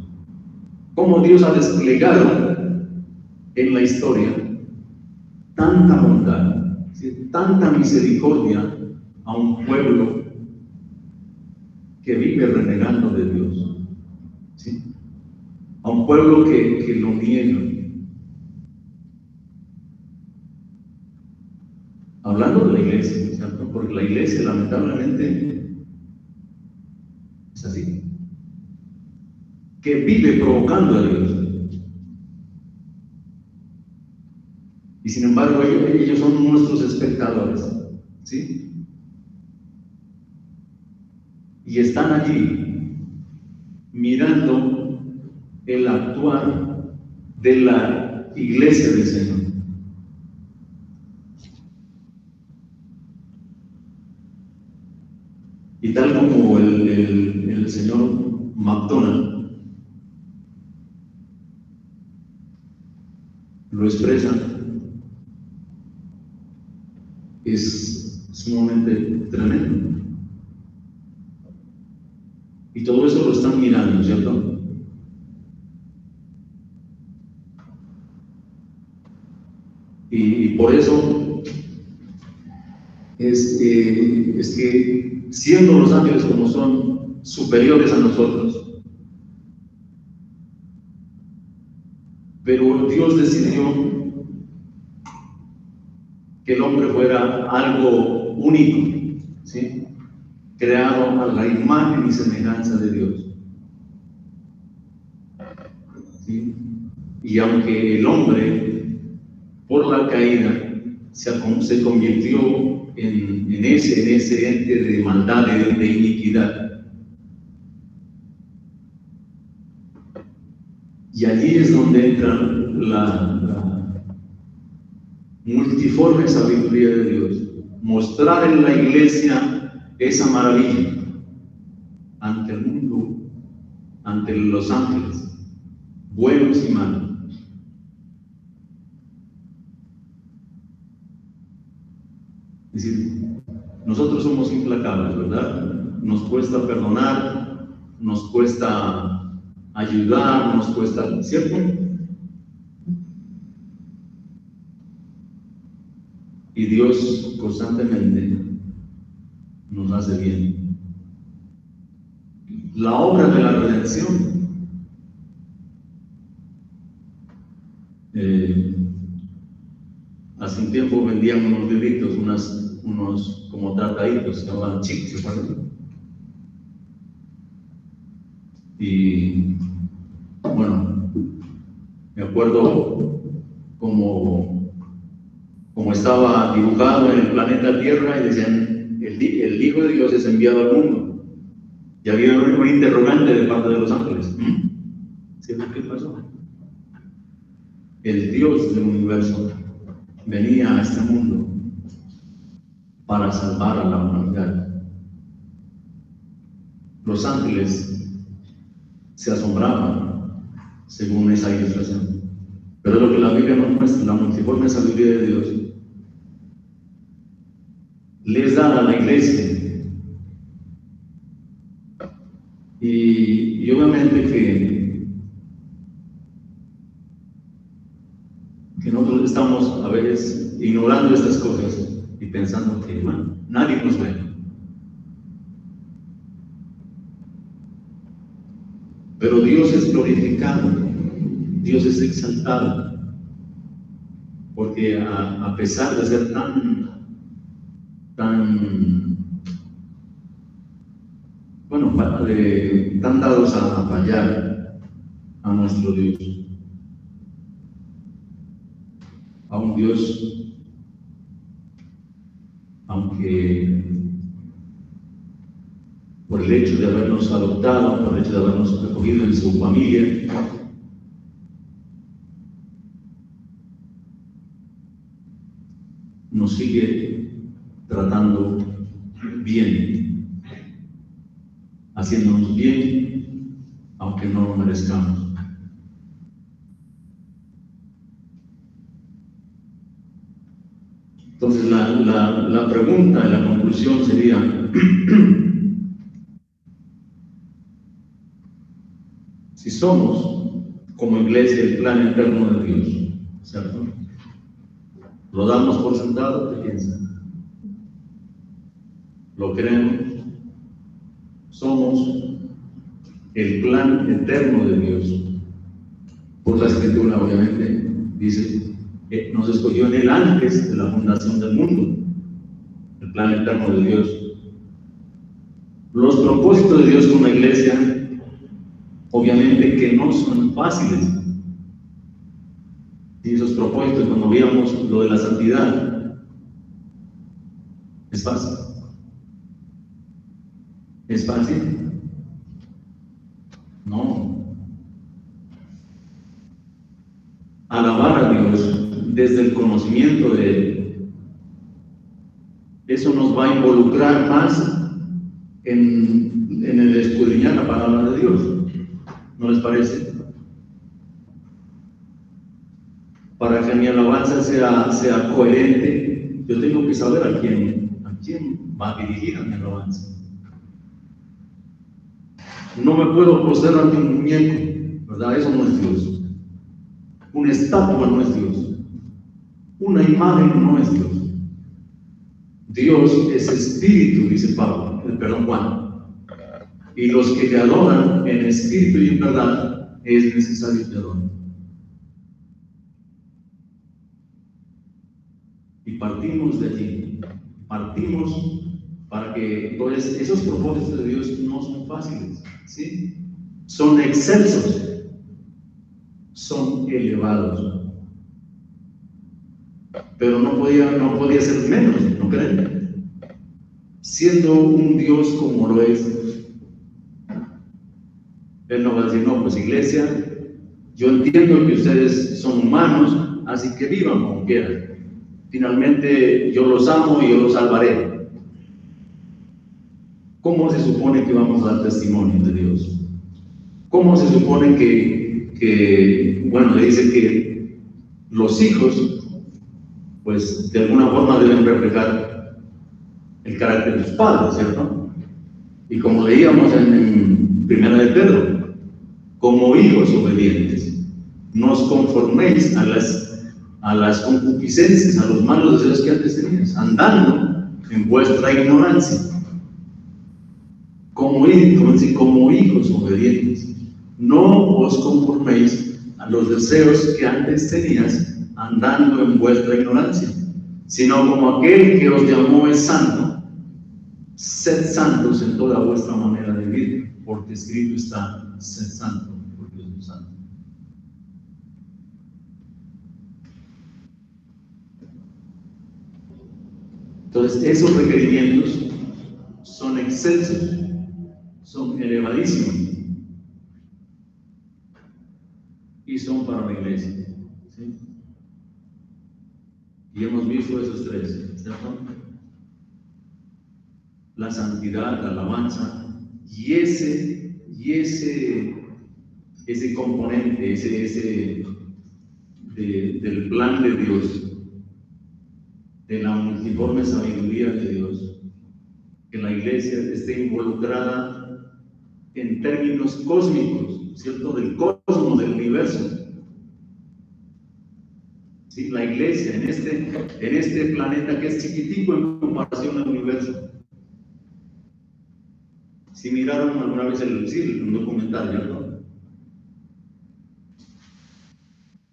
Cómo Dios ha desplegado en la historia tanta bondad, ¿sí? Tanta misericordia a un pueblo que vive renegando de Dios, ¿sí? A un pueblo que lo niega. Hablando de la iglesia, ¿cierto? Porque la iglesia lamentablemente es así, que vive provocando a Dios. Y sin embargo, ellos son nuestros espectadores, ¿sí? Y están allí mirando el actuar de la iglesia del Señor. Y tal como el señor McDonald lo expresa, es sumamente tremendo. Y todo eso lo están mirando, ¿cierto? Y por eso es que siendo los ángeles como son superiores a nosotros, pero Dios decidió que el hombre fuera algo único, ¿sí? Creado a la imagen y semejanza de Dios, ¿sí? Y aunque el hombre, por la caída, se convirtió en ese ente de maldad, de iniquidad, y allí es donde entra la multiforme sabiduría de Dios, mostrar en la iglesia esa maravilla ante el mundo, ante los ángeles, buenos y malos. Es decir, nosotros somos implacables, ¿verdad? Nos cuesta perdonar, nos cuesta ayudar, nos cuesta, ¿cierto? Y Dios constantemente nos hace bien. La obra de la redención hace un tiempo vendían unos libritos, unos como trataditos, se llaman chicos, ¿se acuerdan? Y bueno, me acuerdo como estaba dibujado en el planeta Tierra y decían, el el Hijo de Dios es enviado al mundo. Y había un interrogante de parte de los ángeles. ¿Cierto? ¿Qué pasó? El Dios del universo venía a este mundo para salvar a la humanidad. Los ángeles se asombraban según esa ilustración. Pero lo que la Biblia nos muestra, la multiforme sabiduría de Dios, les da a la iglesia. Y obviamente que nosotros estamos a veces ignorando estas cosas y pensando que nadie nos ve. Pero Dios es glorificado, Dios es exaltado, porque a pesar de ser tan dados a fallar a nuestro Dios, a un Dios, aunque por el hecho de habernos adoptado, por el hecho de habernos recogido en su familia, nos sigue tratando bien, haciéndonos bien, aunque no lo merezcamos. Entonces la pregunta, la conclusión sería, si somos como iglesia el plan eterno de Dios, ¿cierto? ¿Lo damos por sentado? ¿Qué piensan? ¿Lo creemos? Somos el plan eterno de Dios. Por la Escritura, obviamente, dice, nos escogió en él antes de la fundación del mundo, el plan eterno de Dios. Los propósitos de Dios con la iglesia, obviamente que no son fáciles. Y esos propósitos, cuando veíamos lo de la santidad, ¿es fácil? ¿Es fácil? No. Alabar a Dios desde el conocimiento de Él, eso nos va a involucrar más en el escudriñar la palabra de Dios. ¿No les parece? Para que mi alabanza sea coherente, yo tengo que saber a quién va dirigida mi alabanza. No me puedo postear ante un muñeco, ¿verdad? Eso no es Dios. Una estatua no es Dios. Una imagen no es Dios. Dios es espíritu, dice Juan. Y los que le adoran en espíritu y en verdad, es necesario que adoren. Y partimos de allí. Partimos para que entonces esos propósitos de Dios no son fáciles, ¿sí? Son excelsos, son elevados. Pero no podía ser menos, ¿no creen? Siendo un Dios como lo es, Él no va a decir, no, pues iglesia, yo entiendo que ustedes son humanos, así que vivan como quieran. Finalmente yo los amo y yo los salvaré. ¿Cómo se supone que vamos a dar testimonio de Dios? ¿Cómo se supone le dice que los hijos, pues de alguna forma deben reflejar el carácter de sus padres, ¿cierto? Y como leíamos en Primera de Pedro, como hijos obedientes, no os conforméis a las concupiscencias, a los malos deseos que antes tenías, andando en vuestra ignorancia. Como hijos obedientes, no os conforméis a los deseos que antes tenías, andando en vuestra ignorancia, sino como aquel que os llamó es santo, sed santos en toda vuestra manera de vivir, porque escrito está, sed santo, porque yo soy santo. Entonces, esos requerimientos son excelsos, son elevadísimos y son para la iglesia. ¿Sí? Y hemos visto esos tres, ¿cierto? La santidad, la alabanza y ese componente, del plan de Dios, de la multiforme sabiduría de Dios, que la iglesia esté involucrada en términos cósmicos, ¿cierto? Del cosmos, del universo. ¿Sí? La iglesia en este planeta que es chiquitico en comparación al universo. Si miraron alguna vez un documental, ¿no?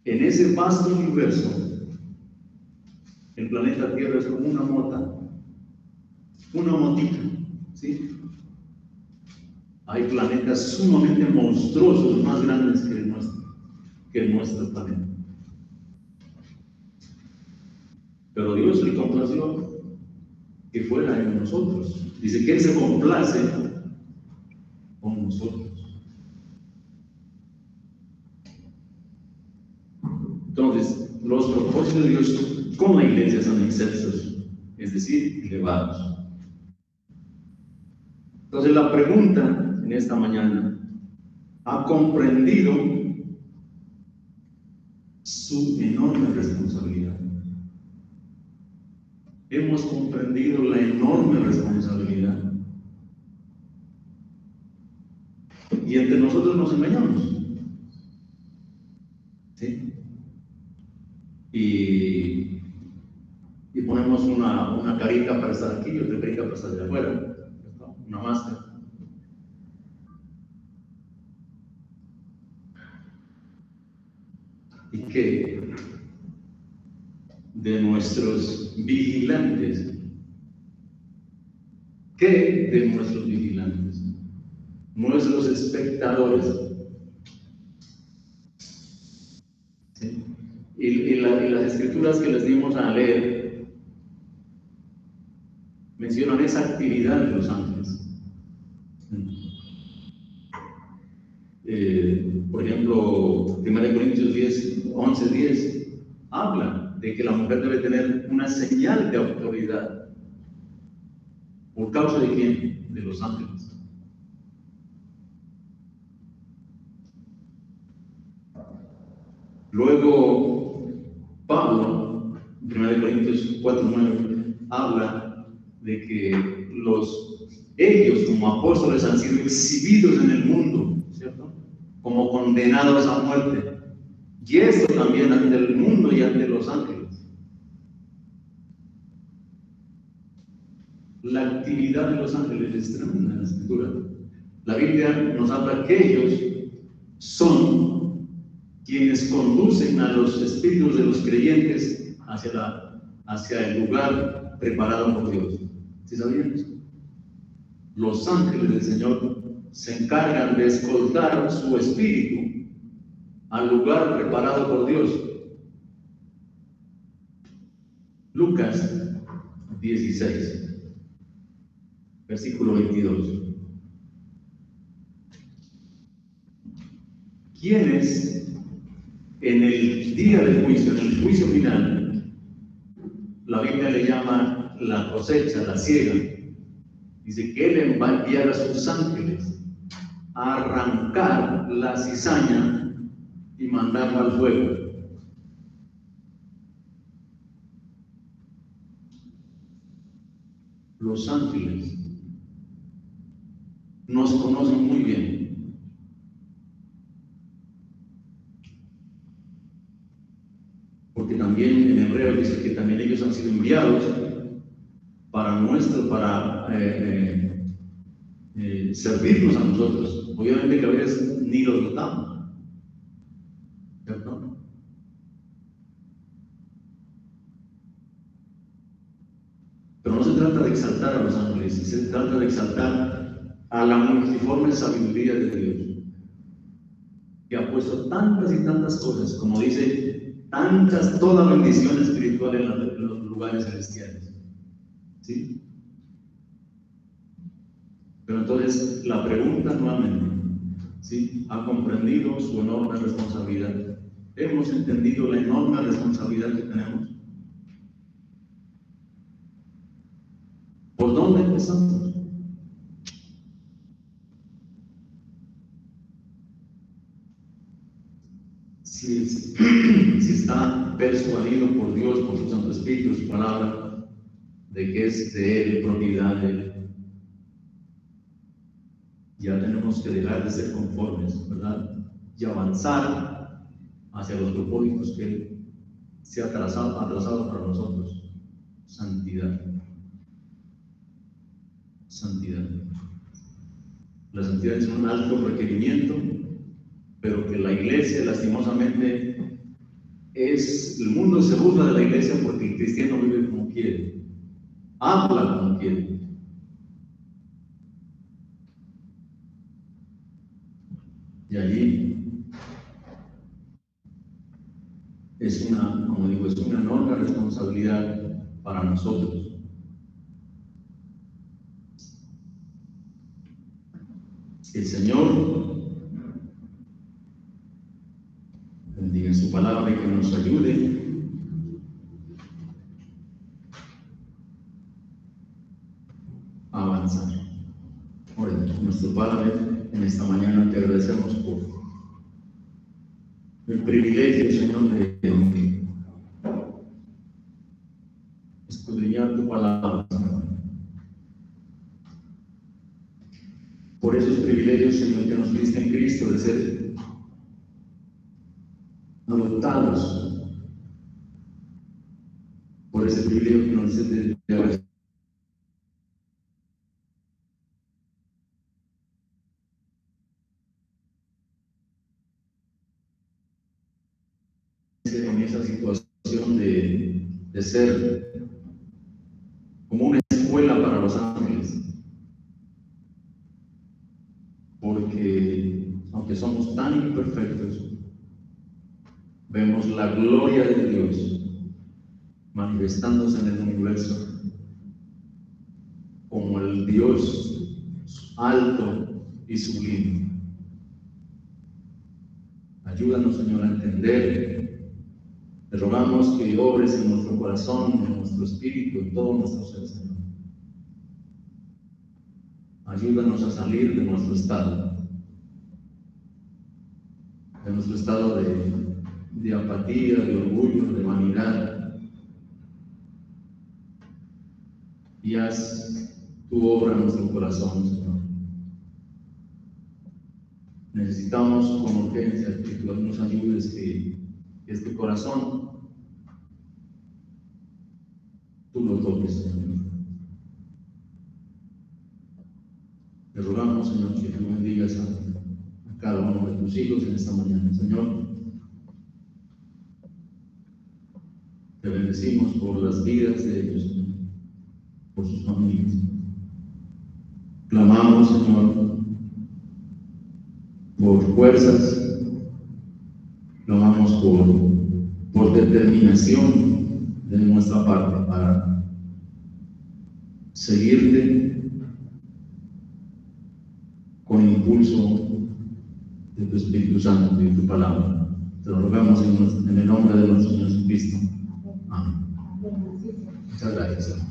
En ese vasto universo, el planeta Tierra es como una motita, ¿sí? Hay planetas sumamente monstruosos, más grandes que el nuestro planeta. Pero Dios le complació que fuera en nosotros. Dice que Él se complace con nosotros. Entonces, los propósitos de Dios con la iglesia son excelsos, es decir, elevados. Entonces, la pregunta en esta mañana: ¿ha comprendido su enorme responsabilidad? ¿Hemos comprendido la enorme responsabilidad? Y entre nosotros nos engañamos, ¿sí? Y ponemos una carita para estar aquí y otra carita para estar de afuera, ¿no? Una máscara. ¿Y qué de nuestros vigilantes? ¿Qué de nuestros vigilantes? Nuestros espectadores. ¿Sí? Y las escrituras que les dimos a leer mencionan esa actividad de los ángeles. Por ejemplo, 1 Corintios 11:10 habla de que la mujer debe tener una señal de autoridad. ¿Por causa de quién? De los ángeles. Luego, Pablo, en 1 Corintios 4:9, habla de que ellos como apóstoles han sido exhibidos en el mundo, ¿cierto? Como condenados a muerte. Y esto también ante el mundo y ante los ángeles. La actividad de los ángeles es tremenda en la Escritura. La Biblia nos habla que ellos son quienes conducen a los espíritus de los creyentes hacia el lugar preparado por Dios. ¿Sí sabían eso? Los ángeles del Señor se encargan de escoltar su espíritu al lugar preparado por Dios. Lucas 16, versículo 22. ¿Quiénes en el día del juicio, en el juicio final, la Biblia le llama la cosecha, la siega? Dice que Él va a enviar a sus ángeles a arrancar la cizaña y mandarla al fuego. Los ángeles nos conocen muy bien. Porque también en hebreo dice que también ellos han sido enviados para servirnos a nosotros. Obviamente que a veces ni los notamos, ¿cierto? Pero no se trata de exaltar a los ángeles, se trata de exaltar a la multiforme sabiduría de Dios, que ha puesto tantas y tantas cosas, como dice, toda bendición espiritual en los lugares celestiales. ¿Sí? Pero entonces la pregunta nuevamente, ¿sí? ¿Ha comprendido su enorme responsabilidad? ¿Hemos entendido la enorme responsabilidad que tenemos? ¿Por dónde empezamos? Si está persuadido por Dios, por su Santo Espíritu, su palabra, de que es de Él, propiedad de Él, ya tenemos que dejar de ser conformes, ¿verdad? Y avanzar hacia los propósitos que Él se ha trazado para nosotros. Santidad. Santidad. La santidad es un alto requerimiento, pero que la iglesia, lastimosamente, el mundo se burla de la iglesia porque el cristiano vive como quiere, habla como quiere. Y allí es una enorme responsabilidad para nosotros. El Señor bendiga su palabra y que nos ayude a avanzar. Ahora, nuestro Padre, en esta mañana te agradecemos por el privilegio, Señor, de escudriñar tu palabra, Señor. Por esos privilegios, Señor, que nos diste en Cristo de ser adoptados, por ese privilegio que nos diste de haber en esa situación de ser como una escuela para los ángeles, porque aunque somos tan imperfectos, vemos la gloria de Dios manifestándose en el universo como el Dios alto y sublime. Ayúdanos, Señor, a entender. Te rogamos que obres en nuestro corazón, en nuestro espíritu, en todo nuestro ser, Señor. Ayúdanos a salir de nuestro estado de apatía, de orgullo, de vanidad, y haz tu obra en nuestro corazón, Señor. Necesitamos con urgencia que tú nos ayudes, que este corazón tú lo toques, Señor. Te rogamos, Señor, que tú bendigas a cada uno de tus hijos en esta mañana, Señor. Te bendecimos por las vidas de ellos, Señor, por sus familias. Clamamos, Señor, por fuerzas, clamamos por determinación de nuestra parte para seguirte con impulso de tu Espíritu Santo y de tu palabra. Te lo rogamos en el nombre de nuestro Señor Jesucristo. Amén. Muchas gracias.